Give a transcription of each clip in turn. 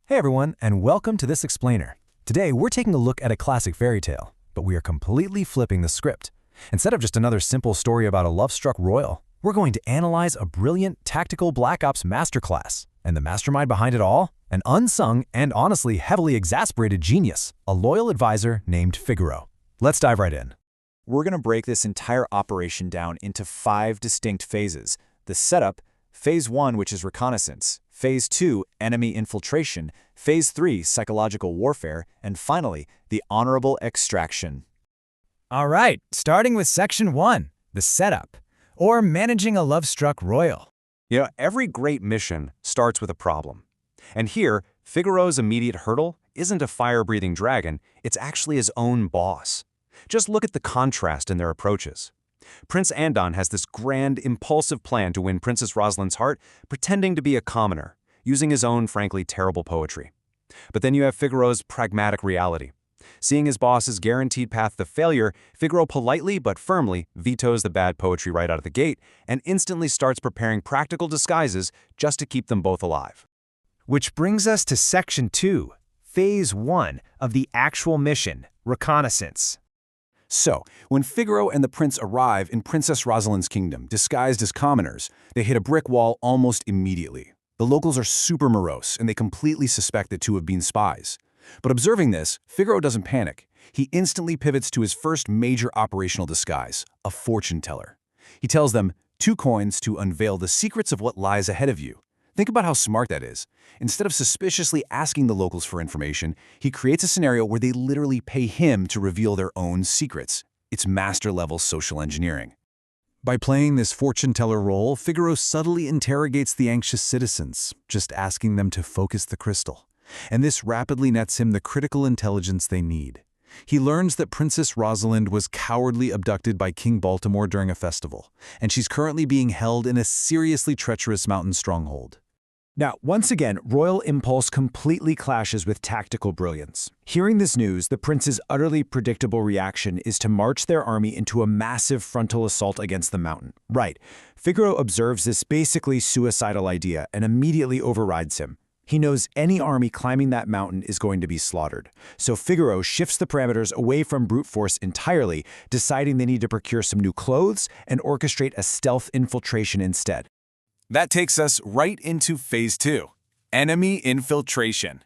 Hey everyone, and welcome to This Explainer. Today we're taking a look at a classic fairy tale, but we are completely flipping the script. Instead of just another simple story about a love-struck royal, we're going to analyze a brilliant tactical Black Ops masterclass. And the mastermind behind it all? An unsung and honestly heavily exasperated genius, a loyal advisor named Figaro. Let's dive right in. We're going to break this entire operation down into 5 distinct phases. The setup, Phase 1, which is reconnaissance, Phase 2, enemy infiltration, Phase 3, psychological warfare, and finally, the honorable extraction. All right, starting with Section 1, the setup, or managing a love-struck royal. You know, every great mission starts with a problem. And here, Figaro's immediate hurdle isn't a fire-breathing dragon, it's actually his own boss. Just look at the contrast in their approaches. Prince Andon has this grand, impulsive plan to win Princess Rosalind's heart, pretending to be a commoner, using his own, frankly, terrible poetry. But then you have Figaro's pragmatic reality. Seeing his boss's guaranteed path to failure, Figaro politely but firmly vetoes the bad poetry right out of the gate and instantly starts preparing practical disguises just to keep them both alive. Which brings us to Section 2, Phase 1 of the actual mission, reconnaissance. So, when Figaro and the prince arrive in Princess Rosalind's kingdom, disguised as commoners, they hit a brick wall almost immediately. The locals are super morose, and they completely suspect the two of being spies. But observing this, Figaro doesn't panic. He instantly pivots to his first major operational disguise, a fortune teller. He tells them 2 coins to unveil the secrets of what lies ahead of you. Think about how smart that is. Instead of suspiciously asking the locals for information, he creates a scenario where they literally pay him to reveal their own secrets. It's master-level social engineering. By playing this fortune teller role, Figaro subtly interrogates the anxious citizens, just asking them to focus the crystal. And this rapidly nets him the critical intelligence they need. He learns that Princess Rosalind was cowardly abducted by King Baltimore during a festival, and she's currently being held in a seriously treacherous mountain stronghold. Now, once again, royal impulse completely clashes with tactical brilliance. Hearing this news, the prince's utterly predictable reaction is to march their army into a massive frontal assault against the mountain. Right. Figaro observes this basically suicidal idea and immediately overrides him. He knows any army climbing that mountain is going to be slaughtered. So Figaro shifts the parameters away from brute force entirely, deciding they need to procure some new clothes and orchestrate a stealth infiltration instead. That takes us right into Phase 2, enemy infiltration.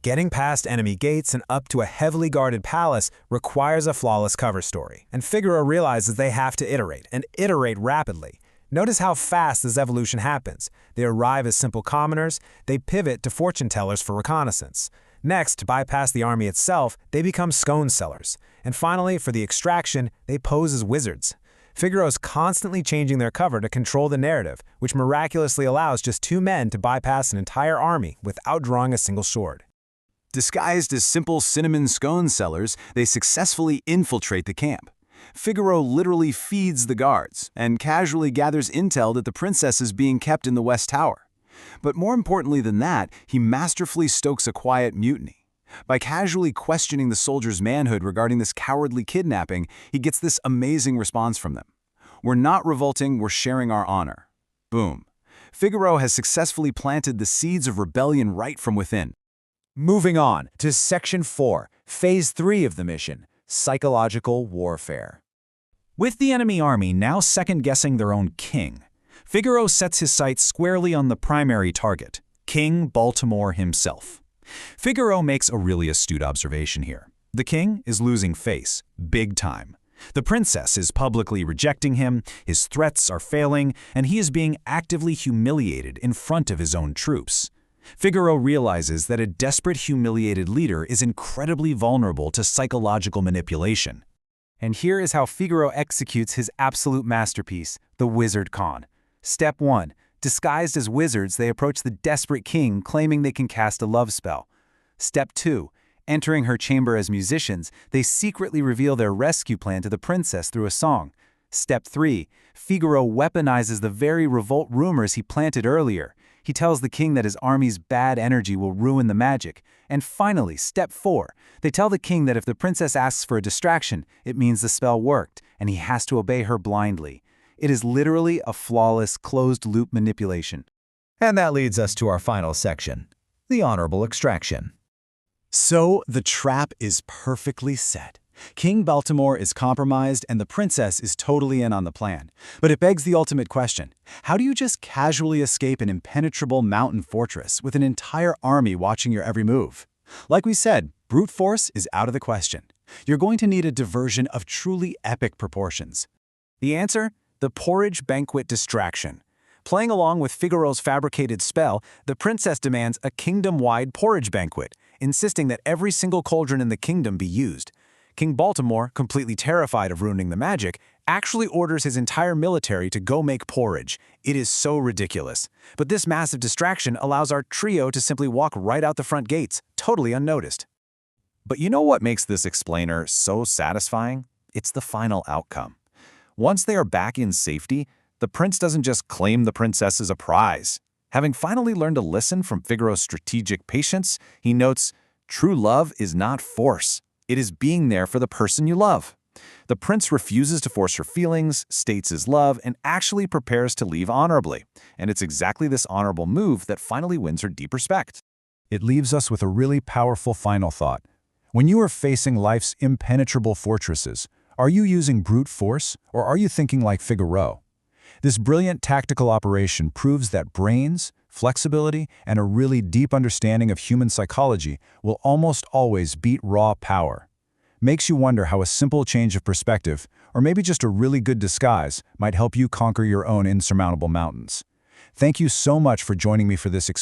Getting past enemy gates and up to a heavily guarded palace requires a flawless cover story, and Figaro realizes they have to iterate, and iterate rapidly. Notice how fast this evolution happens. They arrive as simple commoners, they pivot to fortune tellers for reconnaissance. Next, to bypass the army itself, they become scone sellers. And finally, for the extraction, they pose as wizards. Figaro is constantly changing their cover to control the narrative, which miraculously allows just 2 men to bypass an entire army without drawing a single sword. Disguised as simple cinnamon scone sellers, they successfully infiltrate the camp. Figaro literally feeds the guards and casually gathers intel that the princess is being kept in the West Tower. But more importantly than that, he masterfully stokes a quiet mutiny. By casually questioning the soldiers' manhood regarding this cowardly kidnapping, he gets this amazing response from them. "We're not revolting, we're sharing our honor." Boom. Figaro has successfully planted the seeds of rebellion right from within. Moving on to Section 4, Phase 3 of the mission, psychological warfare. With the enemy army now second-guessing their own king, Figaro sets his sights squarely on the primary target, King Baltimore himself. Figaro makes a really astute observation here. The king is losing face, big time. The princess is publicly rejecting him, his threats are failing, and he is being actively humiliated in front of his own troops. Figaro realizes that a desperate, humiliated leader is incredibly vulnerable to psychological manipulation. And here is how Figaro executes his absolute masterpiece, the Wizard Con. Step 1. Disguised as wizards, they approach the desperate king, claiming they can cast a love spell. Step 2. Entering her chamber as musicians, they secretly reveal their rescue plan to the princess through a song. Step 3. Figaro weaponizes the very revolt rumors he planted earlier. He tells the king that his army's bad energy will ruin the magic. And finally, Step 4. They tell the king that if the princess asks for a distraction, it means the spell worked, and he has to obey her blindly. It is literally a flawless, closed-loop manipulation. And that leads us to our final section, the honorable extraction. So the trap is perfectly set. King Baltimore is compromised and the princess is totally in on the plan. But it begs the ultimate question. How do you just casually escape an impenetrable mountain fortress with an entire army watching your every move? Like we said, brute force is out of the question. You're going to need a diversion of truly epic proportions. The answer? The porridge banquet distraction. Playing along with Figaro's fabricated spell, the princess demands a kingdom-wide porridge banquet, insisting that every single cauldron in the kingdom be used. King Baltimore, completely terrified of ruining the magic, actually orders his entire military to go make porridge. It is so ridiculous. But this massive distraction allows our trio to simply walk right out the front gates, totally unnoticed. But you know what makes this explainer so satisfying? It's the final outcome. Once they are back in safety, the prince doesn't just claim the princess as a prize. Having finally learned to listen from Figaro's strategic patience, he notes, "True love is not force. It is being there for the person you love." The prince refuses to force her feelings, states his love, and actually prepares to leave honorably. And it's exactly this honorable move that finally wins her deep respect. It leaves us with a really powerful final thought. When you are facing life's impenetrable fortresses, are you using brute force or are you thinking like Figaro? This brilliant tactical operation proves that brains, flexibility, and a really deep understanding of human psychology will almost always beat raw power. Makes you wonder how a simple change of perspective, or maybe just a really good disguise, might help you conquer your own insurmountable mountains. Thank you so much for joining me for this experience.